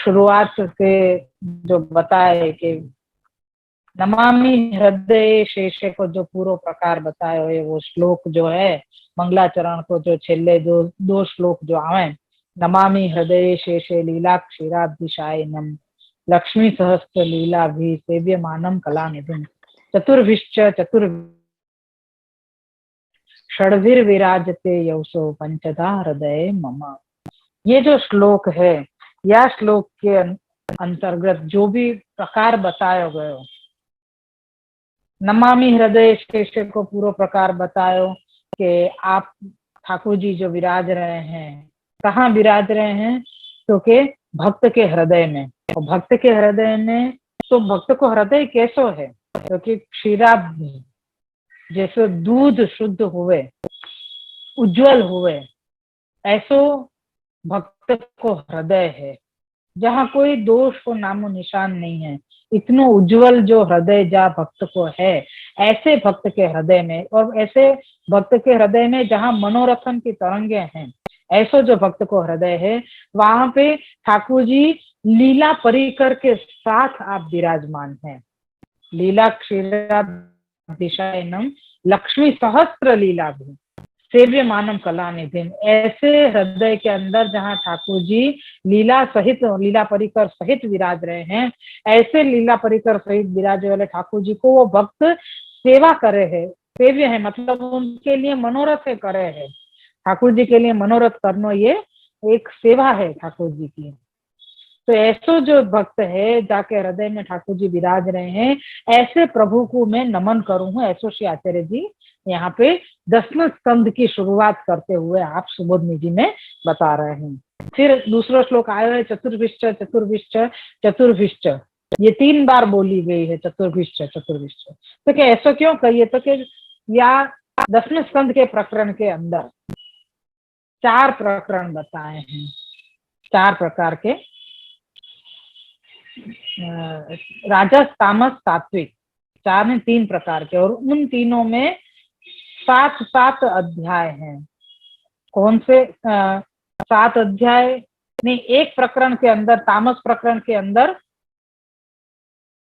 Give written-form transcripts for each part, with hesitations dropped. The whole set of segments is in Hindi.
शुरुआत से जो बताए कि नमामि हृदय शेषे को जो पूर्व प्रकार बतायो है, वो श्लोक जो है मंगलाचरण को जो छेल्ले दो श्लोक जो आवे, नमामि हृदय शेषे लीला क्षीराब्धिशायिनम लक्ष्मी सहस्त्र लीला भी सेव्यमानम कलानिधिम चतुर्भिश्च चतुर षड्भिर्विराजते यौसो पंचधा हृदय मम। ये जो श्लोक है, या श्लोक के अंतर्गत जो भी प्रकार बताया गयो, नमामि हृदय शेषे को पूर्व प्रकार बतायो कि आप ठाकुर जी जो विराज रहे हैं, कहाँ विराज रहे हैं, तो के भक्त के हृदय में। और भक्त के हृदय में तो भक्त को हृदय कैसो है, क्योंकि क्षीराब्धि जैसे दूध शुद्ध हुए, उज्जवल हुए, ऐसो भक्त को हृदय है, जहाँ कोई दोष को नामो निशान नहीं है। इतनो उज्जवल जो हृदय जा भक्त को है, ऐसे भक्त के हृदय में, और ऐसे भक्त के हृदय में जहाँ मनोरथन की तरंगे हैं, ऐसो जो भक्त को हृदय है, वहां पे ठाकुर जी लीला परिकर के साथ आप विराजमान हैं। लीला क्षीराब्धिशायिनम लक्ष्मी सहस्त्र लीला भी सेव्य मानम कला निधिम। ऐसे हृदय के अंदर जहाँ ठाकुर जी लीला सहित, लीला परिकर सहित विराज रहे हैं, ऐसे लीला परिकर सहित विराजे वाले ठाकुर जी को वो भक्त सेवा करे है, सेव्य है, मतलब उनके लिए मनोरथ करे है। ठाकुर जी के लिए मनोरथ करना ये एक सेवा है ठाकुर जी की। तो ऐसो जो भक्त है जाके हृदय में ठाकुर जी विराज रहे हैं, ऐसे प्रभु को मैं नमन करूं हूँ। ऐसो श्री आचार्य जी यहाँ पे 10वें स्कंद की शुरुआत करते हुए आप सुबोधनी जी में बता रहे हैं। फिर दूसरा श्लोक आया है, चतुर्भिश्च चतुर्भिश्च चतुर्भिश्च, ये 3 बार बोली गई है, चतुर्भिश्च चतुर्भिश्च। तो क्या ऐसा क्यों कहिए, तो कि या 10वें स्कंद के प्रकरण के अंदर 4 प्रकरण बताए हैं, 4 प्रकार के, राजस तामस सात्विक, 4 में 3 प्रकार के, और उन तीनों में 7 अध्याय हैं। कौन से 7 अध्याय नहीं, एक प्रकरण के अंदर, तामस प्रकरण के अंदर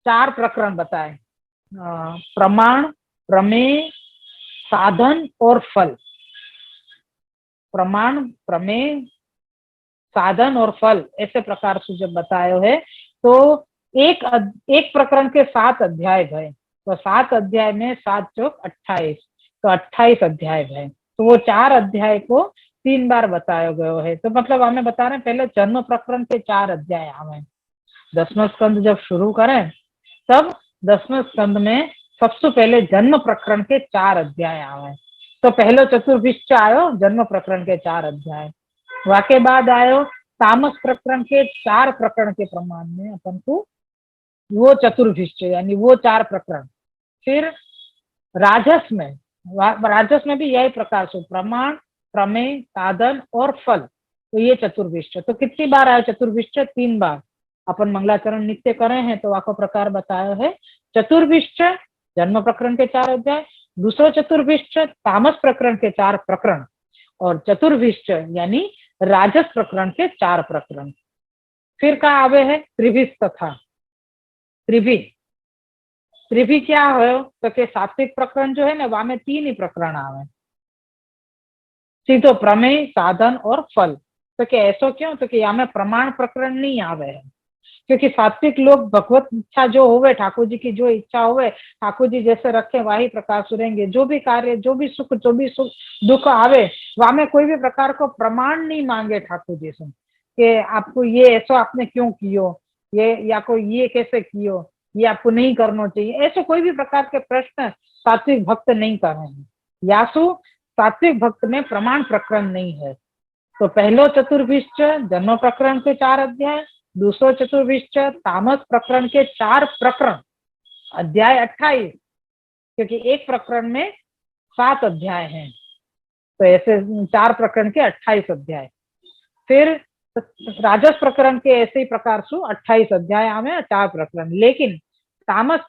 4 प्रकरण बताए, प्रमाण, प्रमेय, साधन और फल। प्रमाण, प्रमेय, साधन और फल, ऐसे प्रकार से जब बताए है, तो एक प्रकरण के 7 अध्याय गए, तो 7 अध्याय में 7 चौक 28, तो 28 अध्याय गए। तो वो 4 अध्याय को 3 बार बताया गया है। तो मतलब हमें बता रहे हैं, पहले जन्म प्रकरण के 4 अध्याय हमें 10वां स्कंद जब शुरू करें, तब 10वें स्कंद में सबसे पहले जन्म प्रकरण के 4 अध्याय आवे। तो पहले चतुर्भिश्च आयो, जन्म प्रकरण के 4 अध्याय, वाके बाद आयो तामस प्रकरण के 4 प्रकरण के प्रमाण में अपन को वो चतुर्भिश्च यानी वो 4 प्रकरण। फिर राजस में भी यही प्रकार से प्रमाण, प्रमेय, साधन और फल, तो ये चतुर्भिश्च। तो कितनी बार आया चतुर्भिश्च? 3 बार। अपन मंगलाचरण नित्य करे हैं तो वाको प्रकार बताया है, चतुर्भिश्च जन्म प्रकरण के 4 अध्याय, दूसरा चतुर्भिश्च तामस प्रकरण के 4 प्रकरण, और चतुर्भिश्च यानी राजस प्रकरण के 4 प्रकरण। फिर का आवे है त्रिभिश तथा त्रिभि। त्रिभि क्या हो, तो के सात्विक प्रकरण जो है ना, वहां में 3 ही प्रकरण आवे, सीधो प्रमेय, साधन और फल। तो क्या ऐसा क्यों, तो कि यहाँ में प्रमाण प्रकरण नहीं आवे है, क्योंकि सात्विक लोग भगवत इच्छा जो होवे, ठाकुर जी की जो इच्छा होवे, ठाकुर जी जैसे रखे वही प्रकार सुरेंगे। जो भी कार्य, जो भी सुख दुख आवे, वहां में कोई भी प्रकार को प्रमाण नहीं मांगे ठाकुर जी से कि आपको ये ऐसा आपने क्यों कियो, ये या कोई ये कैसे कियो, ये आपको नहीं करना चाहिए, ऐसे कोई भी प्रकार के प्रश्न सात्विक भक्त नहीं कर रहे हैं। यासु सात्विक भक्त में प्रमाण प्रकरण नहीं है। तो पहलो चतुर्भिश्च जन्म प्रकरण के 4 अध्याय, दूसरो चतुर्भिश्च तामस प्रकरण के 4 प्रकरण, अध्याय 28, क्योंकि एक प्रकरण में 7 अध्याय हैं, तो ऐसे 4 प्रकरण के 28 अध्याय। फिर राजस प्रकरण के ऐसे ही प्रकार से 28 अध्याय आवे, 4 प्रकरण। लेकिन तामस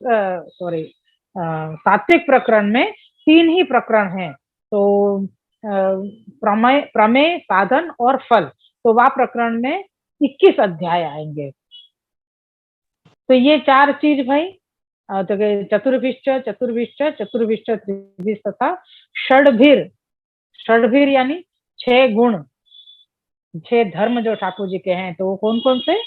सात्विक प्रकरण में 3 ही प्रकरण हैं, तो प्रमेय, साधन और फल। तो वह प्रकरण में 21 अध्याय आएंगे। तो ये 4 चीज भाई, तो चतुर्भिश्च चतुर्भिश्च चतुर्भिश्च त्रिभिश तथा षडभिर, षडभिर यानी 6 गुण, 6 धर्म जो ठाकुर जी के हैं, तो वो कौन कौन से?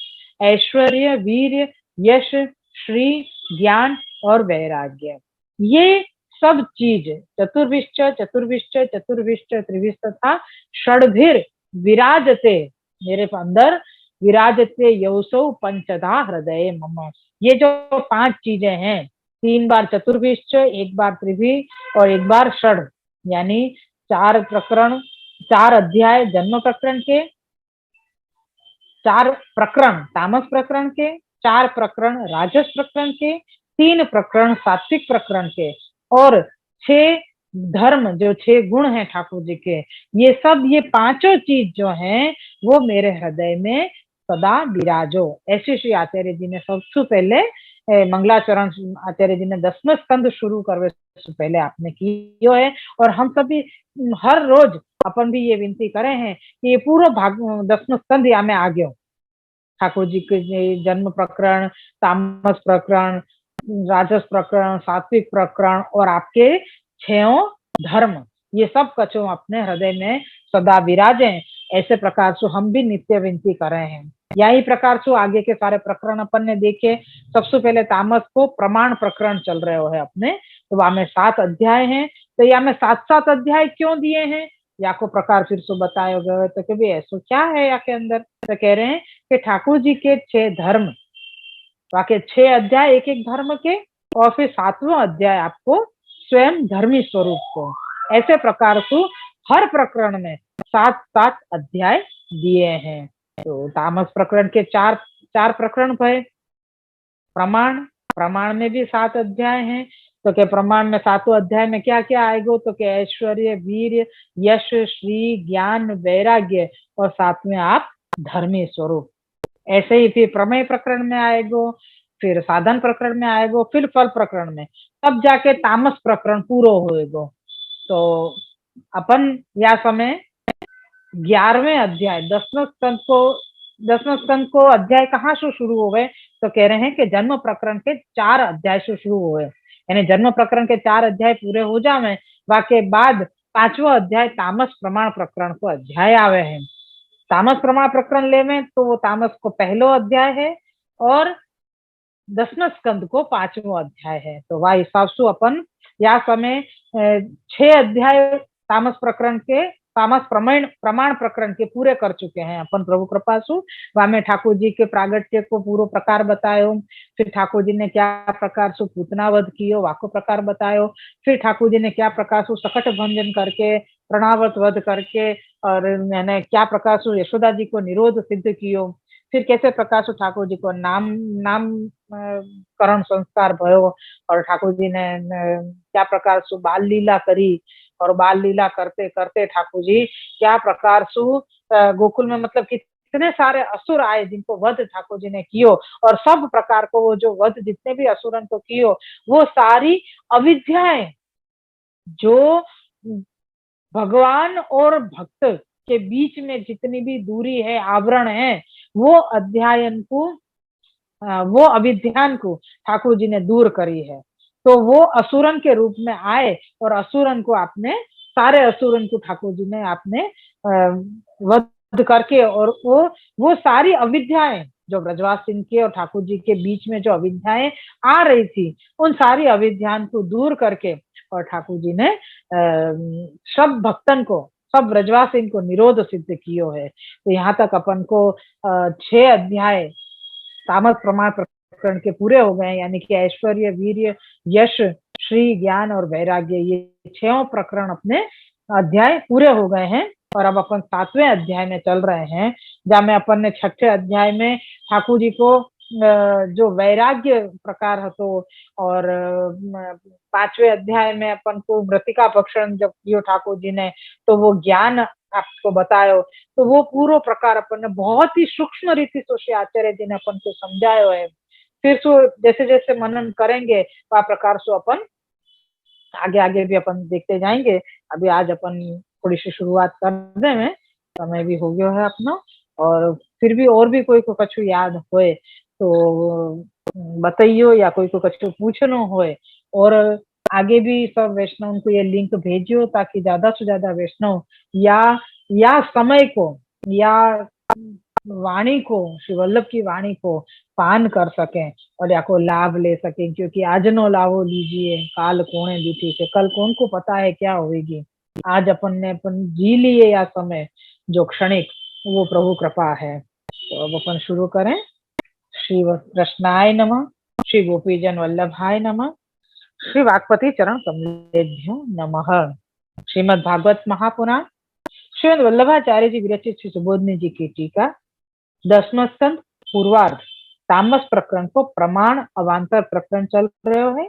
ऐश्वर्य, वीर्य, यश, श्री, ज्ञान और वैराग्य। ये सब चीज चतुर्भिश्च चतुर्भिश्च चतुर्भिश्च त्रिभिश तथा षडभिर विराजते मेरे अंदर, विराजते यौसौ पंचधा हृदय मम। ये जो 5 चीजें हैं, 3 बार चतुर्भिश्च, 1 बार त्रिभी और 1 बार षड, यानी 4 प्रकरण, 4 अध्याय जन्म प्रकरण के, 4 प्रकरण तामस प्रकरण के, 4 प्रकरण राजस प्रकरण के, 3 प्रकरण सात्विक प्रकरण के, और 6 धर्म जो 6 गुण हैं ठाकुर जी के, ये सब, ये पांचों चीज जो हैं वो मेरे हृदय में सदा विराजो। ऐसे श्री आचार्य जी ने सबसे पहले मंगलाचरण आचार्य जी ने 10वें स्कंद शुरू करने से पहले आपने कियो है। और हम सभी हर रोज अपन भी ये विनती करे हैं कि ये पूरा भाग 10वें स्कंद या में आ गयो, ठाकुर जी के जन्म प्रकरण, तामस प्रकरण, राजस प्रकरण, सात्विक प्रकरण और आपके 6 धर्म, ये सब कचो अपने हृदय में सदा विराजे। ऐसे प्रकार से हम भी नित्य विनती कर रहे हैं। यही प्रकार से आगे के सारे प्रकरण अपन ने देखे। सबसे पहले तामस को प्रमाण प्रकरण चल रहे हो है अपने, तो वहां में 7 अध्याय हैं। तो या में 7-7 अध्याय क्यों दिए हैं, या को प्रकार फिर से बताया गया, तो कभी ऐसा क्या है या के अंदर, तो कह रहे हैं कि ठाकुर जी के 6 धर्म, बाकी 6 अध्याय एक एक धर्म के, और फिर 7वां अध्याय आपको स्वयं धर्मी स्वरूप को। ऐसे प्रकार से हर प्रकरण में 7-7 अध्याय दिए हैं। तो तामस प्रकरण के 4 प्रकरण भय। प्रमाण, प्रमाण में भी 7 अध्याय हैं। तो क्या प्रमाण में 7वें अध्याय में क्या क्या आएगा, तो क्या ऐश्वर्य, वीर्य, यश, श्री, ज्ञान, वैराग्य, और 7वें आप धर्मी स्वरूप। ऐसे ही फिर प्रमेय प्रकरण में आएगो, फिर साधन प्रकरण में आएगो, फिर फल प्रकरण में, तब जाके तामस प्रकरण पूरा होएगो। तो अपन या समय 11वें अध्याय 10वें स्कंद को अध्याय कहाँ से शुरू हुए, तो कह रहे हैं कि जन्म प्रकरण के 4 अध्याय से शुरू हुए। यानी जन्म प्रकरण के 4 अध्याय पूरे हो जावे, वाके बाद 5वां अध्याय तामस प्रमाण प्रकरण को अध्याय आवे हैं। तामस प्रमाण प्रकरण लेवे तो वो तामस को पहलो अध्याय है, और 10वें स्कंद को 5वां अध्याय है। तो वह हिसाब से अपन या समय 6 अध्याय तामस प्रकरण के, तामस प्रमाण प्रकरण के पूरे कर चुके हैं अपन प्रभु कृपा से। वहां में ठाकुर जी के प्रागट्य को पूरा प्रकार बतायो, फिर ठाकुर जी ने क्या प्रकार से पूतना वध कियो वाको प्रकार बतायो, फिर ठाकुर जी ने क्या प्रकार से सकट भंजन करके, प्रणावत वध करके, और मैंने क्या प्रकार से यशोदा जी को निरोध सिद्ध कियो, फिर कैसे प्रकार से ठाकुर जी को नाम करण संस्कार भयो, और ठाकुर जी ने क्या प्रकार से बाल लीला करी, और बाल लीला करते करते ठाकुर जी क्या प्रकार से गोकुल में, मतलब कितने सारे असुर आए जिनको वध ठाकुर जी ने कियो, और सब प्रकार को वो जो वध जितने भी असुरन को कियो, वो सारी अविद्याएं जो भगवान और भक्त के बीच में जितनी भी दूरी है, आवरण है, वो अध्यायन को, वो अविध्यान को ठाकुर जी ने दूर करी है। तो वो असुरन के रूप में आए, और असुरन को आपने, सारे असुरन को ठाकुर जी ने आपने वध करके, और वो सारी अविद्याएं जो ब्रजवास सिंह के और ठाकुर जी के बीच में जो अविद्याएं आ रही थी, उन सारी अविद्यान को दूर करके, और ठाकुर जी ने सब भक्तन को, सब ब्रजवास सिंह को निरोध सिद्ध कियो है। तो यहाँ तक अपन को 6 अध्याय तामस प्रमाण प्रकरण के पूरे हो गए, यानी कि ऐश्वर्य, वीर्य, यश, श्री, ज्ञान और वैराग्य, ये 6 प्रकरण अपने अध्याय पूरे हो गए हैं। और अब अपन 7वें अध्याय में चल रहे हैं, जहाँ में अपन ने 6ठे अध्याय में ठाकुर जी को जो वैराग्य प्रकार हतो, और 5वें अध्याय में अपन को मृतिका भक्षण जब कियो ठाकुर जी ने, तो वो ज्ञान आपको बतायो। तो वो पूरा प्रकार अपन ने बहुत ही सूक्ष्म रीति से आचार्य जी ने अपन को समझायो है। फिर सो जैसे जैसे मनन करेंगे वह प्रकार से अपन आगे आगे भी अपन देखते जाएंगे। अभी आज अपन थोड़ी सी शुरुआत करने में समय भी हो गया है अपना, और फिर भी और भी कोई को कछु याद होए तो बताइयो, या कोई को कछु पूछनो होए। और आगे भी सब वैष्णव को ये लिंक भेजियो, ताकि ज्यादा से ज्यादा वैष्णव या समय को या वाणी को, श्री वल्लभ की वाणी को पान कर सकें और या को लाभ ले सकें। क्योंकि आज नो लाभो लीजिए, काल कोणे दीठी से, कल कौन को पता है क्या होगी। आज अपन जी लिए या समय जो क्षणिक, वो प्रभु कृपा है। तो अब अपन शुरू करें। श्री कृष्णाय नमः, श्री गोपीजन वल्लभाय नमः, श्री वाक्पति चरण कमलेभ्यो नमः। श्रीमद् भागवत महापुराण श्रीमद् वल्लभाचार्य जी विरचित श्री सुबोधनी जी की टीका, 10वां स्कंद पूर्वार्ध, तामस प्रकरण को प्रमाण अवान्तर प्रकरण चल रहे हैं।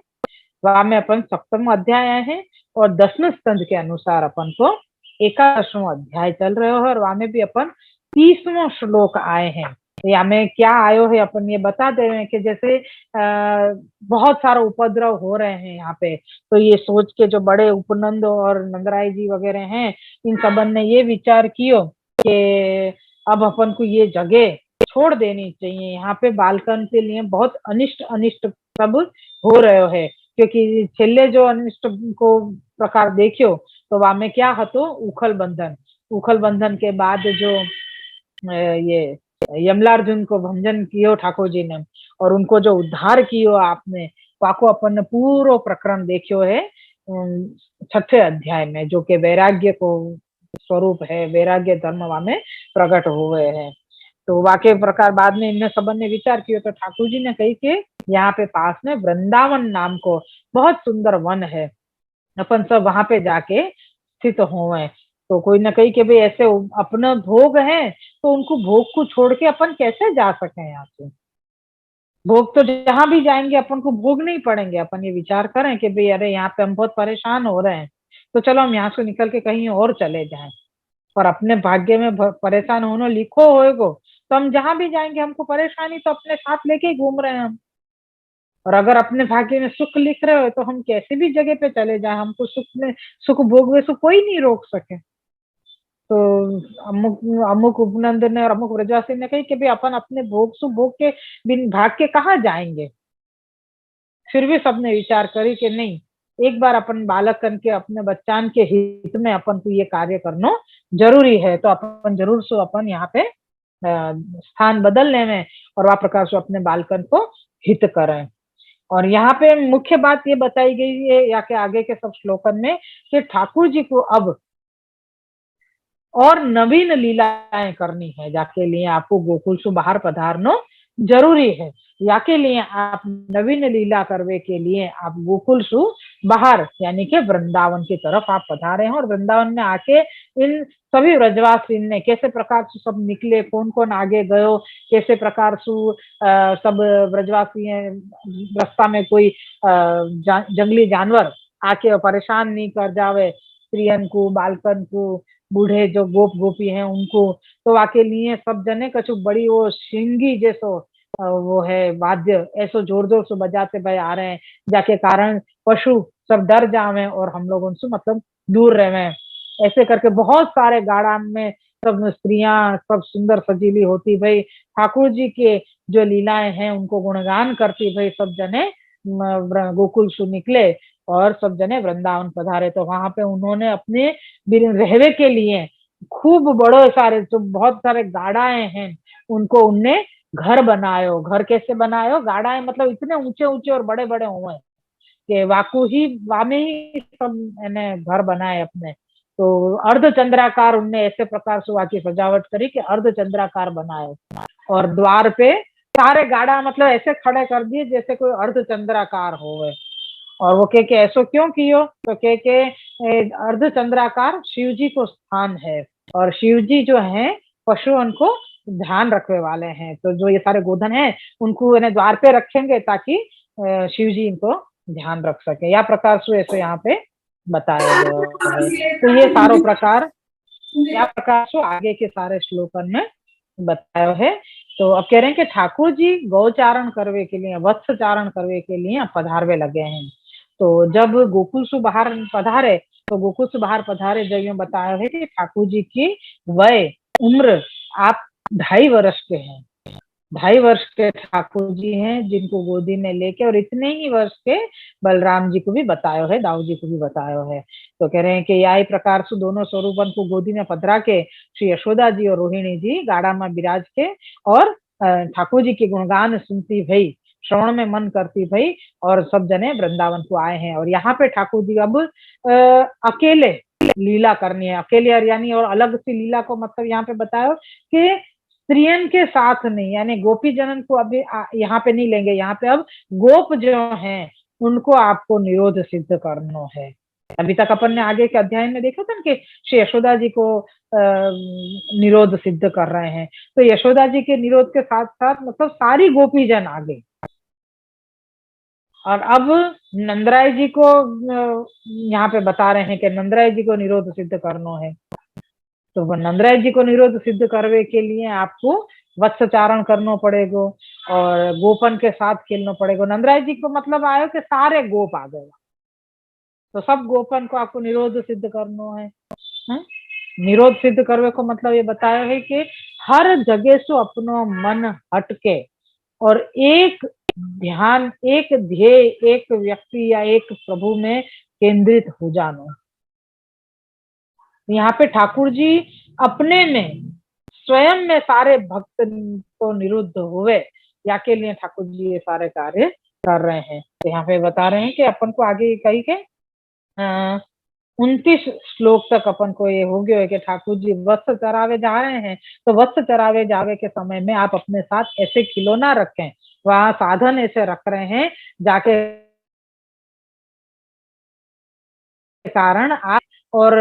वहां में अपन 7वां अध्याय आए हैं और 10वें स्कंद के अनुसार अपन को 11वां अध्याय चल रहे हो, और वहां में भी अपन 30वां श्लोक आए हैं। तो यहाँ में क्या आयो है अपन ये बता दे रहे हैं कि जैसे बहुत सारा उपद्रव हो रहे हैं यहाँ पे, तो ये सोच के जो बड़े उपनंद और नंदराय जी वगैरह हैं, इन सबन ने ये विचार कियो कि अब अपन को ये जगह छोड़ देनी चाहिए। यहाँ पे बालकन के लिए बहुत अनिष्ट अनिष्ट सब हो रहे है। क्योंकि छेल्ले जो अनिष्ट को प्रकार देखियो तो वहां में क्या हतो, उखल बंधन के बाद जो ये यमलार्जुन को भंजन कियो ठाकुर जी ने, और उनको जो उद्धार कियो आपने, वाको अपन ने पूरा प्रकरण देखियो है 6ठे अध्याय में, जो कि वैराग्य को स्वरूप है, वैराग्य धर्म वहां में प्रकट हुए हैं। तो वाक्य प्रकार बाद में इनने सबन ने विचार किया, तो ठाकुर जी ने कही कि यहाँ पे पास में वृंदावन नाम को बहुत सुंदर वन है, अपन सब वहां पे जाके स्थित हुए। तो कोई न कही कि भाई ऐसे अपना भोग है, तो उनको भोग को छोड़ के अपन कैसे जा सके यहाँ से। भोग तो जहां भी जाएंगे अपन को भोग नहीं पड़ेंगे। अपन ये विचार करें कि भाई अरे यहाँ पे हम बहुत परेशान हो रहे हैं, तो चलो हम यहाँ से निकल के कहीं और चले जाएं। पर अपने भाग्य में परेशान होना लिखो होएगो, तो हम जहां भी जाएंगे हमको परेशानी तो अपने साथ लेके ही घूम रहे हैं हम। और अगर अपने भाग्य में सुख लिख रहे हो, तो हम कैसे भी जगह पे चले जाए, हमको सुख भोग में सुख कोई नहीं रोक सके। तो अमुक अमुक उपनंद ने और अमुक ब्रजवासी ने कही कि भाई अपन अपने भोग सुभोग के बिन भाग के कहाँ जाएंगे। फिर भी सबने विचार करी कि नहीं, एक बार अपन बालक कन के अपने बच्चान के हित में अपन को ये कार्य करना जरूरी है। तो अपन जरूर सो अपन यहाँ पे स्थान बदलने में और वह प्रकार से अपने बालकन को हित करें। और यहाँ पे मुख्य बात ये बताई गई है या कि आगे के सब श्लोकन में, कि ठाकुर जी को अब और नवीन लीलाएं करनी है, जाके लिए आपको गोकुल से बाहर पधारना जरूरी है। या के लिए आप नवीन लीला करवे के लिए आप गोकुल से बाहर यानी कि वृंदावन की तरफ आप पधारे हैं। और वृंदावन में आके इन सभी ब्रजवासी ने कैसे प्रकार से सब निकले, कौन कौन आगे गयो, कैसे प्रकार से सब ब्रजवासी रास्ता में कोई जंगली जानवर आके परेशान नहीं कर जावे, स्त्रियन को, बालकन को, बूढ़े जो गोप गोपी हैं उनको। तो वाके लिए सब जने कछु बड़ी वो सिंगी जैसो वो है वाद्य ऐसो जोर जोर से बजाते भाई आ रहे हैं, जाके कारण पशु सब डर जावे और हम लोग उनसे मतलब दूर रहे। ऐसे करके बहुत सारे गाड़ा में सब स्त्रियां सब सुंदर सजीली होती भाई, ठाकुर जी के जो लीलाएं हैं उनको गुणगान करती भाई, सब जने गोकुल से निकले और सब जने वृंदावन पधारे। तो वहां पे उन्होंने अपने रहवे के लिए खूब बड़े सारे जो बहुत सारे गाड़ाएं हैं उनको उनने घर बनायो। घर कैसे बनायो, गाड़ाएं मतलब इतने ऊंचे ऊंचे और बड़े बड़े हुए कि वाकू ही वामे ही सब इन्हें घर बनाए अपने। तो अर्ध चंद्राकार उनने ऐसे प्रकार से वाकी सजावट करी कि अर्ध चंद्राकार बनाए, और द्वार पे सारे गाड़ा मतलब ऐसे खड़े कर दिए जैसे कोई अर्ध चंद्राकार होवे। और वो के ऐसो क्यों कियो, तो के अर्ध चंद्राकार शिव जी को स्थान है, और शिव जी जो है पशुओं को ध्यान रखने वाले हैं। तो जो ये सारे गोधन है उनको इन्हें द्वार पे रखेंगे ताकि शिव जी इनको ध्यान रख सके। या प्रकार से ऐसे यहाँ पे बताया गया है। तो ये सारो प्रकार या प्रकार से आगे के सारे श्लोकन में बताया है। तो अब कह रहे हैं कि ठाकुर जी गौचारण करवे के लिए, वत्स चारण करवे के लिए पधारवे लगे हैं। तो जब गोकुल से बाहर पधारे, तो गोकुल से बाहर पधारे जब यूं बताया है कि ठाकुर जी की वय उम्र आप 2.5 वर्ष के हैं, 2.5 वर्ष के ठाकुर जी हैं जिनको गोदी में लेके, और इतने ही वर्ष के बलराम जी को भी बतायो है, दाऊ जी को भी बतायो है। तो कह रहे हैं कि याई प्रकार से दोनों स्वरूपन को गोदी में पधरा के श्री यशोदा जी और रोहिणी जी गाड़ा में विराज के, और ठाकुर जी के गुणगान सुनती भई, श्रवण में मन करती भई, और सब जने वृंदावन को आए हैं। और यहाँ पे ठाकुर जी अब अकेले लीला करनी है, अकेले यानी और अलग सी लीला को मतलब यहाँ पे बतायो कि स्त्रियन के साथ नहीं, यानी गोपी जनन को अभी यहाँ पे नहीं लेंगे, यहाँ पे अब गोप जो हैं उनको आपको निरोध सिद्ध करना है। अभी तक अपन ने आगे के अध्याय में देखा था ना कि श्री यशोदा जी को निरोध सिद्ध कर रहे हैं, तो यशोदा जी के निरोध के साथ साथ मतलब सारी गोपी जन आ गई। और अब नंदराय जी को यहाँ पे बता रहे हैं कि नंदराय जी को निरोध सिद्ध करना है। तो नंदराय जी को निरोध सिद्ध करने के लिए आपको वत्सचारण करना पड़ेगा और गोपन के साथ खेलना पड़ेगा। नंदराय जी को मतलब आयो कि सारे गोप आ गए, तो सब गोपन को आपको निरोध सिद्ध करना है। निरोध सिद्ध करने को मतलब ये बताया है कि हर जगह से अपनो मन हटके और एक ध्यान, एक ध्येय, एक व्यक्ति या एक प्रभु में केंद्रित हो जाना। यहाँ पे ठाकुर जी अपने में स्वयं में सारे भक्त को निरुद्ध हुए, या के लिए ठाकुर जी ये सारे कार्य कर रहे हैं। तो यहाँ पे बता रहे हैं कि अपन को आगे कही के 29 श्लोक तक अपन को ये हो गया है कि ठाकुर जी वत्स चरावे जा रहे हैं। तो वत्स चरावे जावे के समय में आप अपने साथ ऐसे खिलौना रखें, वहां साधन ऐसे रख रहे हैं जाके कारण आप और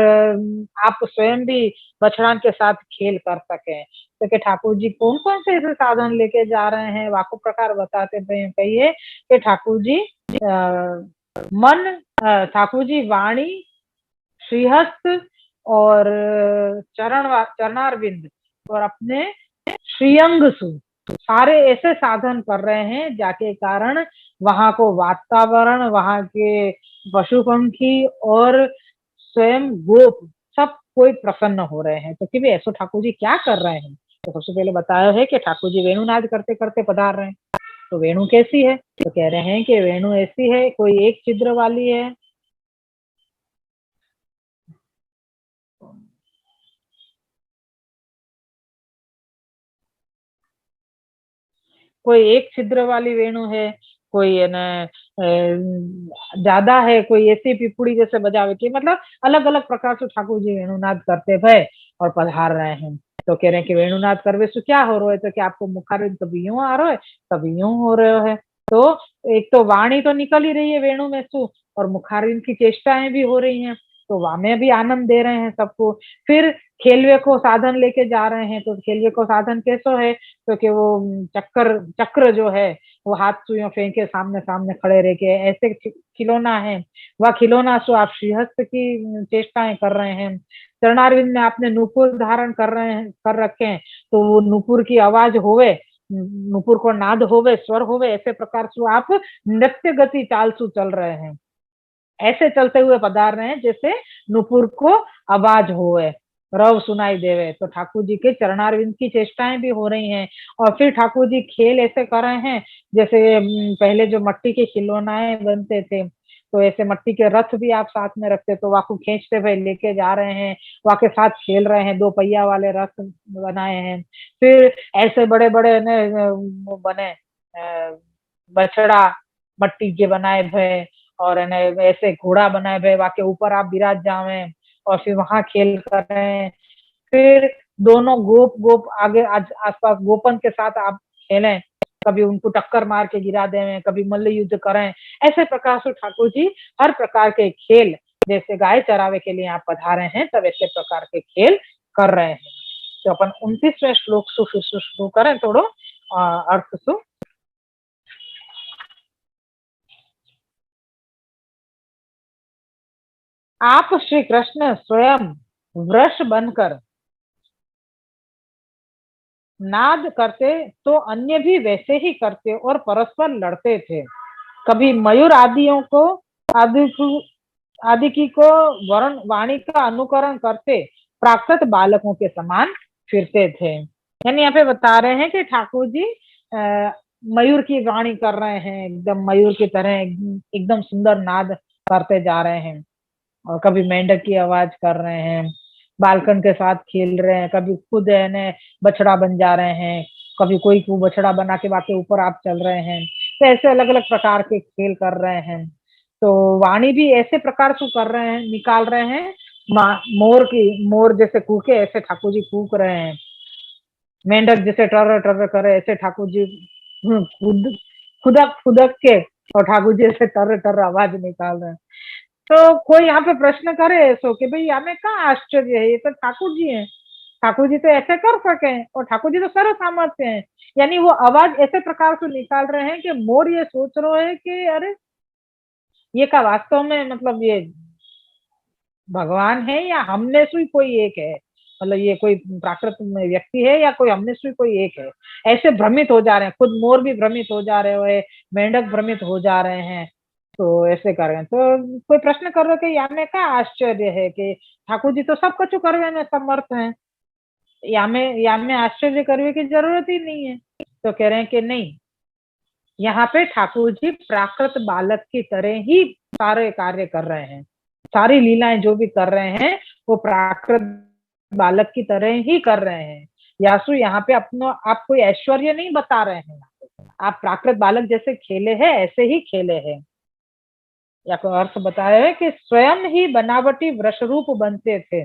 आप स्वयं भी बछड़ान के साथ खेल कर सके। तो कि ठाकुर जी कौन कौन से ऐसे साधन लेके जा रहे हैं, वाकु प्रकार बताते कहिए कि ठाकुर जी मन, ठाकुर जी वाणी, श्रीहस्त और चरणारविंद और अपने श्रीअंग सु सारे ऐसे साधन कर रहे हैं जाके कारण वहां को वातावरण, वहां के पशु पंखी और स्वयं गोप सब कोई प्रसन्न हो रहे हैं। तो कि ऐसो ठाकुर जी क्या कर रहे हैं? तो सबसे पहले बताया है कि ठाकुर जी वेणुनाद करते करते पधार रहे हैं। तो वेणु कैसी है? तो कह रहे हैं कि वेणु ऐसी है, कोई एक छिद्र वाली है, कोई एक छिद्र वाली वेणु है, कोई है ना ज्यादा है, कोई ऐसी पिपुड़ी जैसे बजावे की, मतलब अलग अलग प्रकार से ठाकुर जी वेणुनाद करते भय और पधार रहे हैं। तो कह रहे हैं कि वेणुनाद करवे से क्या हो रहा है? तो कि आपको मुखारविंद कभी यूं आ रहा है, कभी यूं हो रहे है। तो एक तो वाणी तो निकल ही रही है वेणु में से, और मुखारविंद की चेष्टाएं भी हो रही हैं, तो वामे भी आनंद दे रहे हैं सबको। फिर खेलवे को साधन लेके जा रहे हैं, तो खेलवे को साधन कैसो है? क्योंकि वो चक्कर चक्र जो है वो हाथ सुइयों फेंके सामने सामने खड़े रह के ऐसे खिलौना है, वह खिलौना सो आप श्रीहस्त की चेष्टाएं कर रहे हैं। चरणारविंद में आपने नूपुर धारण कर रहे हैं, कर रखे हैं, तो वो नूपुर की आवाज होवे, नूपुर को नाद होवे, स्वर होवे, ऐसे प्रकार से आप नृत्य गति चाल सु चल रहे हैं, ऐसे चलते हुए पधार रहे हैं जैसे नूपुर को आवाज होवे, रव सुनाई देवे। तो ठाकुर जी के चरणारविंद की चेष्टाएं भी हो रही हैं। और फिर ठाकुर जी खेल ऐसे कर रहे हैं जैसे पहले जो मट्टी के खिलौनाए बनते थे, तो ऐसे मट्टी के रथ भी आप साथ में रखते, तो वाकू खींचते हुए लेके जा रहे हैं, वाके साथ खेल रहे हैं, 2 पहिया वाले रथ बनाए हैं। फिर ऐसे बड़े बड़े बने बछड़ा मट्टी के बनाए भय, और ऐसे घोड़ा बनाए भय, वाके ऊपर आप विराज जावे और फिर वहां खेल कर रहे हैं। फिर दोनों गोप गोप आगे आसपास गोपन के साथ आप खेलें, कभी उनको टक्कर मार के गिरा दें, कभी मल्ल युद्ध करें। ऐसे प्रकार से ठाकुर जी हर प्रकार के खेल, जैसे गाय चरावे के लिए आप पधारे हैं तब ऐसे प्रकार के खेल कर रहे हैं। तो अपन 29वें श्लोक से शुरू करें थोड़ो अर्थ सु। आप श्री कृष्ण स्वयं वृष बनकर नाद करते तो अन्य भी वैसे ही करते और परस्पर लड़ते थे। कभी मयूर आदियों को आदि आदि की को वर्ण वाणी का अनुकरण करते प्राकृत बालकों के समान फिरते थे। यानी यहाँ पे बता रहे हैं कि ठाकुर जी मयूर की वाणी कर रहे हैं, एकदम मयूर की तरह एकदम सुंदर नाद करते जा रहे हैं। और कभी मेंढक की आवाज कर रहे हैं, बालकन के साथ खेल रहे हैं, कभी खुद है न बछड़ा बन जा रहे हैं, कभी कोई को बछड़ा बना के बाकी ऊपर आप चल रहे हैं। तो ऐसे अलग अलग प्रकार के खेल कर रहे हैं। तो वाणी भी ऐसे प्रकार से कर रहे हैं, निकाल रहे हैं। मोर जैसे कूके ऐसे ठाकुर जी कूक रहे हैं। मेंढक जैसे टर टर करे ऐसे ठाकुर जी खुद खुदक खुदक के और ठाकुर जी ऐसे टर टर आवाज निकाल रहे हैं। तो कोई यहाँ पे प्रश्न करे ऐसो कि भाई हमें कहाँ आश्चर्य है, ये तो ठाकुर जी हैं, ठाकुर जी तो ऐसे कर सके और ठाकुर जी तो सर्व सामर्थ्य हैं। यानी वो आवाज ऐसे प्रकार से निकाल रहे हैं कि मोर ये सोच रहे हैं कि अरे ये का वास्तव में मतलब ये भगवान है या हमने से कोई एक है, मतलब ये कोई प्राकृत में व्यक्ति है या कोई हमने से कोई एक है। ऐसे भ्रमित हो जा रहे हैं, खुद मोर भी भ्रमित हो जा रहे हैं, मेंढक भ्रमित हो जा रहे हैं। तो ऐसे कर रहे हैं। तो कोई प्रश्न कर रहे कि यामे का आश्चर्य है कि ठाकुर जी तो सब कुछ करने में समर्थ हैं, यामे आश्चर्य करने की जरूरत ही नहीं है। तो कह रहे हैं कि नहीं, यहाँ पे ठाकुर जी प्राकृत बालक की तरह ही सारे कार्य कर रहे हैं, सारी लीलाएं जो भी कर रहे हैं वो प्राकृत बालक की तरह ही कर रहे हैं। यासु यहाँ पे अपना आप कोई ऐश्वर्य नहीं बता रहे हैं, आप प्राकृत बालक जैसे खेले हैं ऐसे ही खेले हैं। या कोई अर्थ बताया है कि स्वयं ही बनावटी वृष रूप बनते थे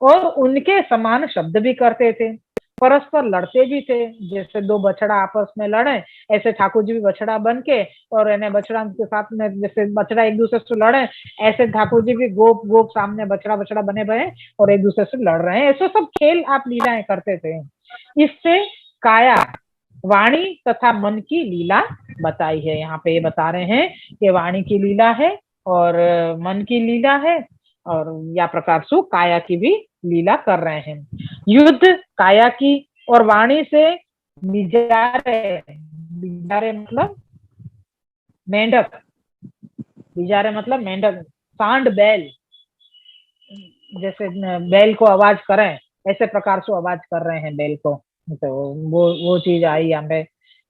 और उनके समान शब्द भी करते थे, परस्पर लड़ते भी थे। जैसे दो बछड़ा आपस में लड़े ऐसे ठाकुर जी भी बछड़ा बन के और इन्हें बछड़ा के साथ में, जैसे बछड़ा एक दूसरे से लड़े ऐसे ठाकुर जी भी गोप गोप सामने बछड़ा बछड़ा बने भये और एक दूसरे से लड़ रहे हैं। ऐसे सब खेल आप लीलाएं करते थे। इससे काया, वाणी तथा मन की लीला बताई है। यहाँ पे ये बता रहे हैं कि वाणी की लीला है और मन की लीला है और या प्रकार से काया की भी लीला कर रहे हैं। युद्ध काया की और वाणी से बिजारे, बिजारे मतलब मेंढक, बिजारे मतलब मेंढक, सांड बैल, जैसे बैल को आवाज करें ऐसे प्रकार से आवाज कर रहे हैं बैल को। तो वो चीज आई यहाँ पे।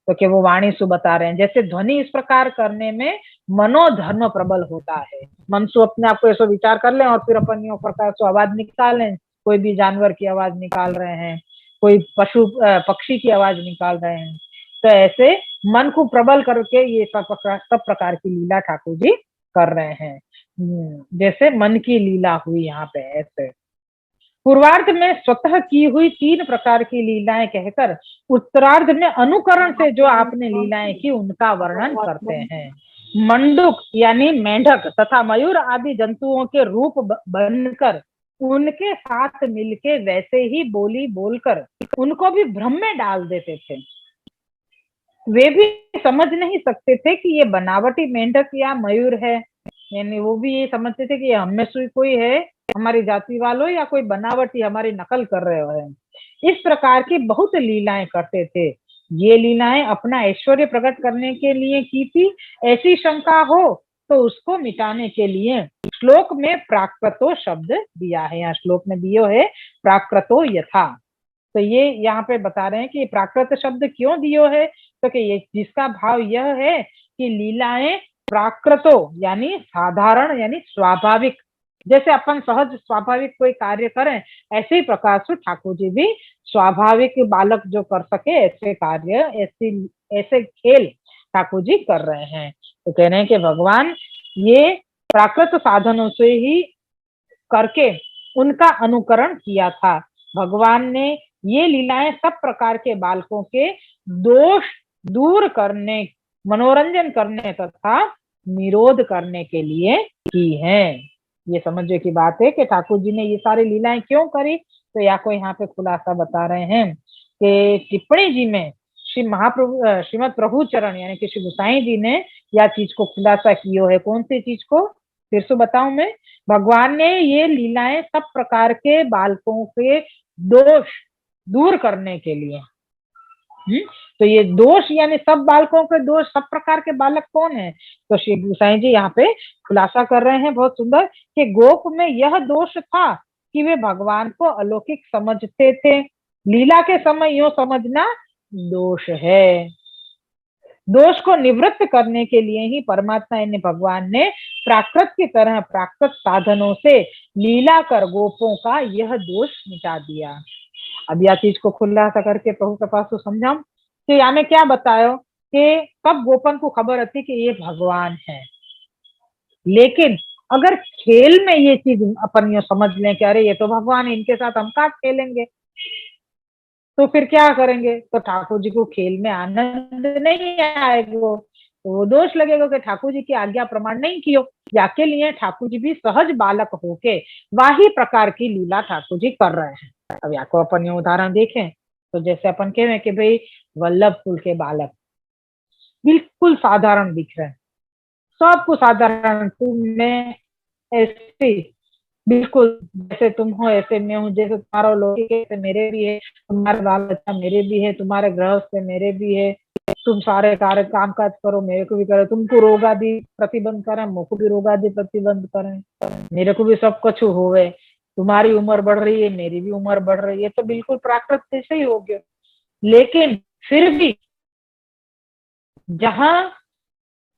तो कि वो वाणी सु बता रहे हैं जैसे ध्वनि इस प्रकार करने में मनोधर्म प्रबल होता है। मन सु अपने आप को ऐसा विचार कर लें और फिर अपन प्रकार से आवाज निकालें। कोई भी जानवर की आवाज निकाल रहे हैं, कोई पशु पक्षी की आवाज निकाल रहे हैं। तो ऐसे मन को प्रबल करके ये सब प्रकार की लीला ठाकुर जी कर रहे हैं। जैसे मन की लीला हुई यहाँ पे। ऐसे पूर्वार्ध में स्वतः की हुई 3 प्रकार की लीलाएं कहकर उत्तरार्ध में अनुकरण से जो आपने लीलाएं की उनका वर्णन करते हैं। मंडूक यानी मेंढक तथा मयूर आदि जंतुओं के रूप बनकर उनके साथ मिलके वैसे ही बोली बोलकर उनको भी भ्रम में डाल देते थे। वे भी समझ नहीं सकते थे कि ये बनावटी मेंढक या मयूर है, यानी वो भी ये समझते थे कि हम में से कोई है, हमारी जाति वालों, या कोई बनावटी हमारी नकल कर रहे हो है। इस प्रकार की बहुत लीलाएं करते थे। ये लीलाएं अपना ऐश्वर्य प्रकट करने के लिए की थी, ऐसी शंका हो तो उसको मिटाने के लिए श्लोक में प्राकृतो शब्द दिया है। यहाँ श्लोक में दियो है प्राकृतो यथा। तो ये यहाँ पे बता रहे हैं कि प्राकृत शब्द क्यों दियो है, तो कि ये जिसका भाव यह है कि लीलाएं प्राकृतो यानी साधारण यानी स्वाभाविक, जैसे अपन सहज स्वाभाविक कोई कार्य करें ऐसे ही प्रकार से ठाकुर जी भी स्वाभाविक बालक जो कर सके ऐसे कार्य, ऐसे खेल ठाकुर जी कर रहे हैं। तो कह रहे हैं कि भगवान ये प्राकृत साधनों से ही करके उनका अनुकरण किया था। भगवान ने ये लीलाएं सब प्रकार के बालकों के दोष दूर करने, मनोरंजन करने तथा निरोध करने के लिए की है। ये समझने की बात है कि ठाकुर जी ने ये सारी लीलाएं क्यों करी। तो या को यहाँ पे खुलासा बता रहे हैं कि टिप्पणी जी में श्री महाप्रभु श्रीमद प्रभु चरण यानी कि श्री गोसाई जी ने यह चीज को खुलासा किया है। कौन सी चीज को फिर से बताऊं मैं। भगवान ने ये लीलाएं सब प्रकार के बालकों के दोष दूर करने के लिए। तो ये दोष यानी सब बालकों के दोष, सब प्रकार के बालक कौन है, तो श्री गोसाई जी यहाँ पे खुलासा कर रहे हैं बहुत सुंदर कि गोप में यह दोष था कि वे भगवान को अलौकिक समझते थे लीला के समय यूं समझना दोष है। दोष को निवृत्त करने के लिए ही परमात्मा यानी भगवान ने प्राकृत की तरह प्राकृत साधनों से लीला कर गोपों का यह दोष मिटा दिया। अब यह चीज को खुलासा करके प्रभु के पास तो समझाऊं कि यहाँ में क्या बतायो कि कब गोपन को खबर होती कि ये भगवान है, लेकिन अगर खेल में ये चीज अपन ये समझ लें कि अरे ये तो भगवान है, इनके साथ हम कहाँ खेलेंगे, तो फिर क्या करेंगे, तो ठाकुर जी को खेल में आनंद नहीं आएगा, तो वो दोष लगेगा कि ठाकुर जी की आज्ञा प्रमाण नहीं कियो। याके लिए ठाकुर जी भी सहज बालक होके वाही प्रकार की लीला ठाकुर जी कर रहे हैं। अब या को अपन ये उदाहरण देखें तो जैसे अपन कह रहे हैं कि भाई वल्लभ कुल के बालक बिल्कुल साधारण दिख रहे हैं, सबको साधारण, तुम मैं ऐसे बिल्कुल जैसे तुम हो ऐसे मैं हूँ, जैसे तुम्हारा लौकिक है मेरे भी है, तुम्हारे बाल बच्चा मेरे भी है, तुम्हारे गृहस्थ मेरे भी है, तुम सारे कार्य काम काज करो मेरे को भी करो, तुमको रोग आदि प्रतिबंध करें मुझको भी रोग आदि प्रतिबंध करें, मेरे को भी सब कुछ होवे, तुम्हारी उम्र बढ़ रही है मेरी भी उम्र बढ़ रही है, तो बिल्कुल प्राकृत जैसे ही हो गया। लेकिन फिर भी जहां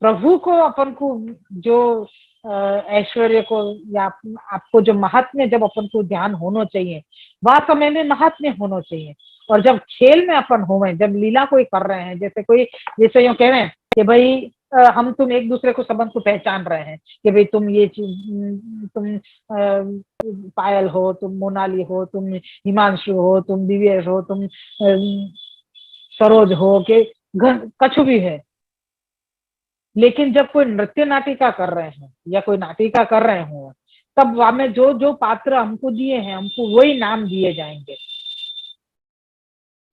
प्रभु को अपन को जो ऐश्वर्य को या आपको जो महात्म्य जब अपन को ध्यान होना चाहिए वह समय में महात्म्य होना चाहिए। और जब खेल में अपन हो जब लीला कोई कर रहे हैं, जैसे कोई जैसे यूँ कह रहे हैं कि भाई हम तुम एक दूसरे को संबंध को पहचान रहे हैं कि भाई तुम ये चीज तुम पायल हो, तुम मोनाली हो, तुम हिमांशु हो, तुम दिव्येश हो, तुम सरोज हो के कछु भी है। लेकिन जब कोई नृत्य नाटिका कर रहे हैं या कोई नाटिका कर रहे हो तब वहां में जो जो पात्र हमको दिए हैं हमको वही नाम दिए जाएंगे।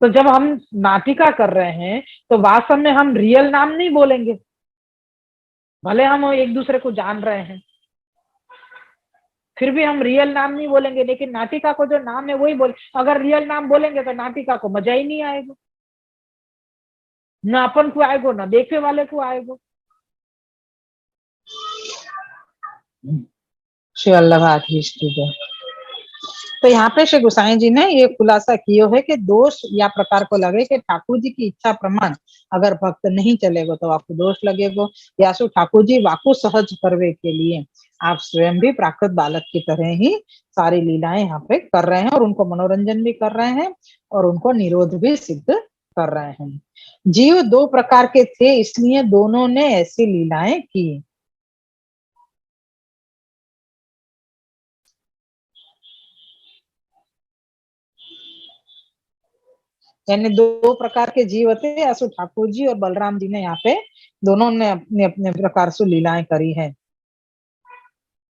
तो जब हम नाटिका कर रहे हैं तो वास्तव में हम रियल नाम नहीं बोलेंगे, भले हम एक दूसरे को जान रहे हैं फिर भी हम रियल नाम नहीं बोलेंगे, लेकिन नाटिका को जो नाम है वही बोले। अगर रियल नाम बोलेंगे तो नाटिका को मजा ही नहीं आएगा, ना अपन को आएगा ना देखने वाले को आएगा। श्री वल्लभाधीश की जय। तो यहाँ पे श्री गोसाई जी ने ये खुलासा किया है कि दोष या प्रकार को लगे कि ठाकुर जी की इच्छा प्रमाण अगर भक्त नहीं चलेगा तो आपको दोष लगेगा, या सो ठाकुर जी वाकु सहज करवे के लिए आप स्वयं भी प्राकृत बालक की तरह ही सारी लीलाएं यहाँ पे कर रहे हैं और उनको मनोरंजन भी कर रहे हैं और उनको निरोध भी सिद्ध कर रहे हैं। जीव दो प्रकार के थे इसलिए दोनों ने ऐसी लीलाएं की। यानी दो प्रकार के जीव थे, असु ठाकुर जी और बलराम जी ने यहाँ पे दोनों ने अपने अपने प्रकार से लीलाएं करी है।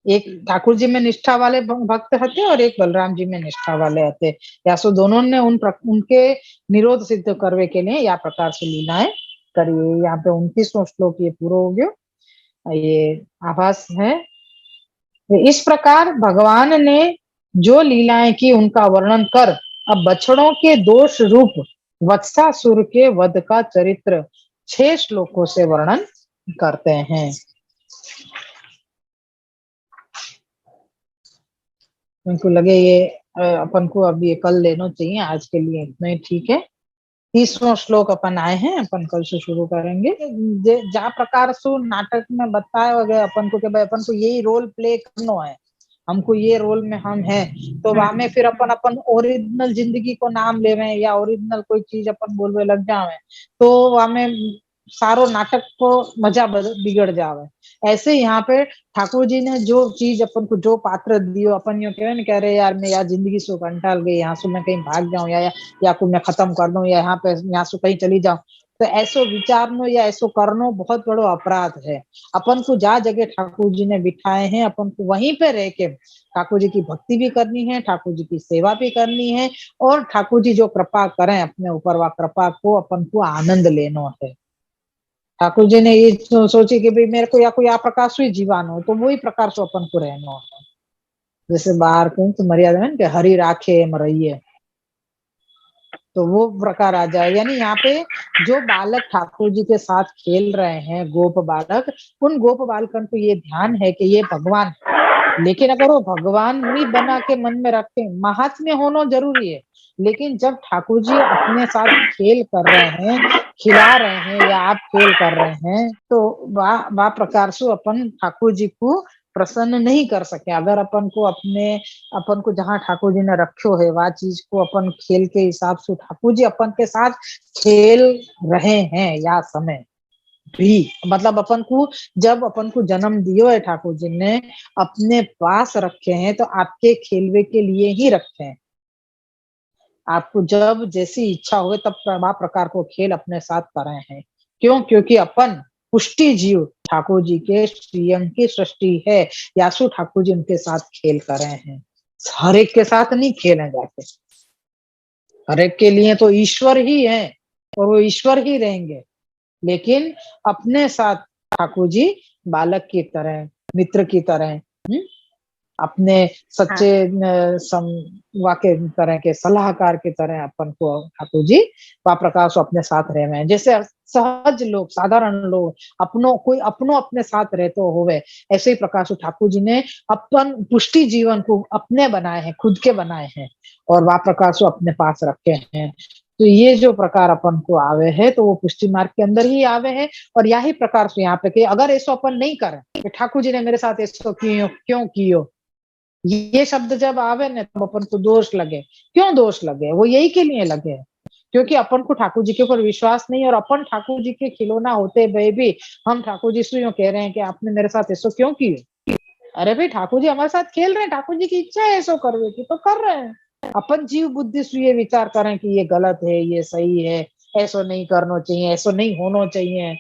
एक ठाकुर जी में निष्ठा वाले भक्त थे और एक बलराम जी में निष्ठा वाले थे, या सो दोनों ने उनके निरोध सिद्ध करने के लिए या प्रकार से लीलाएं करी है। यहाँ पे 29वां श्लोक ये पूरा हो गया, ये आभास है। इस प्रकार भगवान ने जो लीलाएं की उनका वर्णन कर अब बछड़ों के दोष रूप वत्सासुर के वध का चरित्र 6 श्लोकों से वर्णन करते हैं। उनको लगे ये अपन को अब ये कल लेना चाहिए, आज के लिए इतना ही ठीक है। 30वां श्लोक अपन आए हैं, अपन कल से शुरू करेंगे। जा प्रकार से नाटक में बताया गया अपन को कि भाई अपन को यही रोल प्ले करना है, हमको ये रोल में हम हैं, तो वहां में फिर अपन ओरिजिनल जिंदगी को नाम ले रहे हैं या ओरिजिनल कोई चीज अपन बोलने लग जावे तो वहां में सारो नाटक को मजा बिगड़ जावे। ऐसे यहाँ पे ठाकुर जी ने जो चीज अपन को जो पात्र दियो, अपन यो कह कह रहे यार मैं यार जिंदगी से कंटाल गई, यहाँ से मैं कहीं भाग जाऊं या कोई मैं खत्म कर दूं या यहाँ पे यहाँ से कहीं चली जाऊं, तो ऐसो विचारनो या ऐसो करनो बहुत बड़ो अपराध है। अपन को जहाँ जगह ठाकुर जी ने बिठाए हैं अपन को वहीं पे रह के ठाकुर जी की भक्ति भी करनी है, ठाकुर जी की सेवा भी करनी है और ठाकुर जी जो कृपा करें अपने ऊपर वह कृपा को अपन को आनंद लेना है। ठाकुर जी ने ये सोची कि भाई मेरे को या कोई आ प्रकार से जीवान हो तो वही प्रकार से अपन को रहना है। जैसे बाहर कहीं तो मर्यादा में कि हरि राखे मरइये, तो वो प्रकार आ जाए। यानी यहाँ पे जो बालक ठाकुर जी के साथ खेल रहे हैं गोप बालक, उन गोप बालकन को ये ध्यान है कि ये भगवान लेकिन अगर वो भगवान भी बना के मन में रखते, महात्म्य होना जरूरी है, लेकिन जब ठाकुर जी अपने साथ खेल कर रहे हैं, खिला रहे हैं या आप खेल कर रहे हैं, तो वा प्रकार से अपन ठाकुर जी को प्रसन्न नहीं कर सके। अगर अपन को जहाँ ठाकुर जी ने रखो है वह चीज को अपन खेल के हिसाब से ठाकुर जी अपन के साथ खेल रहे हैं या समय भी, मतलब अपन को जब अपन को जन्म दियो है ठाकुर जी ने, अपने पास रखे हैं तो आपके खेलवे के लिए ही रखे हैं। आपको जब जैसी इच्छा हुए तब प्रकार को खेल अपने साथ कर रहे हैं। क्यों? क्योंकि अपन पुष्टि जीव ठाकुर जी के श्रीअंग की सृष्टि है, यासु ठाकुर जी उनके साथ खेल कर रहे हैं। हर एक के साथ नहीं खेले जाते, हर एक के लिए तो ईश्वर ही है और वो ईश्वर ही रहेंगे, लेकिन अपने साथ ठाकुर जी बालक की तरह, मित्र की तरह, अपने सच्चे वाक्य तरह के सलाहकार की तरह अपन को ठाकुर जी वा प्रकाश अपने साथ रहे हैं। जैसे सहज लोग, साधारण लोग अपनो अपने साथ रहते होवे, ऐसे ही प्रकाश ठाकुर जी ने अपन पुष्टि जीवन को अपने बनाए हैं, खुद के बनाए हैं और वा प्रकाश अपने पास रखे हैं। तो ये जो प्रकार अपन को आवे है तो वो पुष्टि मार्ग के अंदर ही आवे है। और यही प्रकार से यहाँ पे कि अगर ऐसा अपन नहीं करें, ठाकुर जी ने मेरे साथ ऐसा क्यों कियो, ये शब्द जब आवे न तब अपन को दोष लगे। क्यों दोष लगे? वो यही के लिए लगे है क्योंकि अपन को ठाकुर जी के ऊपर विश्वास नहीं, और अपन ठाकुर जी के खिलौना होते हुए भी हम ठाकुर जी से यूं कह रहे हैं कि आपने मेरे साथ ऐसा क्यों किया। अरे भाई ठाकुर जी हमारे साथ खेल रहे हैं, ठाकुर जी की इच्छा है ऐसा करवे की तो कर रहे हैं। अपन जीव बुद्धि से ये विचार करें कि ये गलत है, ये सही है, ऐसा नहीं करना चाहिए, ऐसा नहीं होना चाहिए,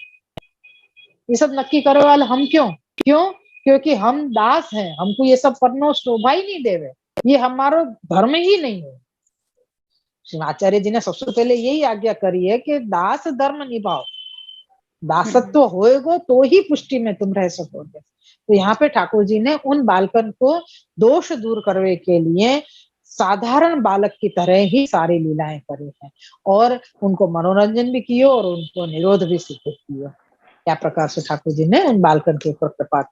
ये सब नक्की करे वाले हम क्यों? क्योंकि हम दास हैं, हमको ये सब करना शोभा ही नहीं देवे, ये हमारा धर्म ही नहीं है। आचार्य जी ने सबसे पहले यही आज्ञा करी है कि दास धर्म निभाओ, दासत्व होएगो तो ही पुष्टि में तुम रह सकोगे। तो यहाँ पे ठाकुर जी ने उन बालकन को दोष दूर करने के लिए साधारण बालक की तरह ही सारी लीलाएं करी हैं और उनको मनोरंजन भी किए और उनको निरोध भी सिद्ध किए। क्या प्रकार से ठाकुर जी ने उन बालकन के ऊपर कृपा।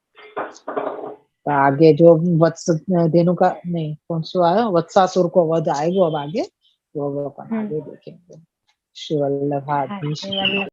आगे जो वत्स धेनु का नहीं कौन सा आया, वत्सासुर को वध आएगा अब आगे, वो अपन आगे देखेंगे। श्री वल्लभाधीश।